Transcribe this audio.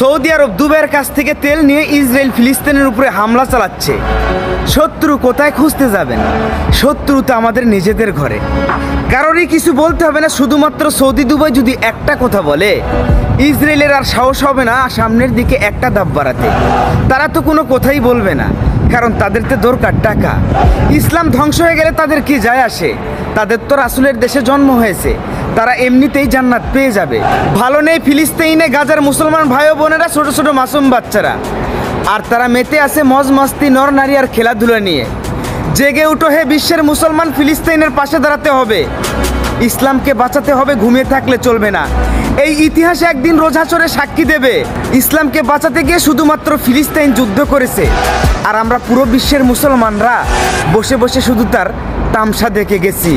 Saudi আরব দুবাইয়ের কাছ থেকে তেল নিয়ে ইসরায়েল ফিলিস্তিনের উপরে হামলা চালাচ্ছে। শত্রু কোথায় খুঁজতে যাবেন? শত্রু তো আমাদের নিজেদের ঘরে। কারোরই কিছু বলতে হবে না, শুধুমাত্র সৌদি দুবাই যদি একটা কথা বলে, ইসরায়েলের আর সাহস হবে না সামনের দিকে একটা ধাপ বাড়াতে। তারা তো কোনো কথাই বলবে না, কারণ তাদের তো দরকার টাকা। ইসলাম ধ্বংস হয়ে গেলে তাদের কি যায় আসে? তাদের তো রাসূলের দেশে জন্ম হয়েছে, তারা এমনিতেই জান্নাত পেয়ে যাবে। ভালো নেই ফিলিস্তিনে গাজার মুসলমান ভাই ও বোনেরা, ছোট ছোট মাসুম বাচ্চারা, আর তারা মেতে আছে মজ মস্তি, নর নারী আর খেলাধুলা নিয়ে। জেগে উঠো হে বিশ্বের মুসলমান, ফিলিস্তিনের পাশে দাঁড়াতে হবে, ইসলামকে বাঁচাতে হবে, ঘুমিয়ে থাকলে চলবে না। এই ইতিহাস একদিন রোজ হাশরে সাক্ষী দেবে, ইসলামকে বাঁচাতে গিয়ে শুধুমাত্র ফিলিস্তিন যুদ্ধ করেছে, আর আমরা পুরো বিশ্বের মুসলমানরা বসে বসে শুধু তার তামসা দেখে গেছি।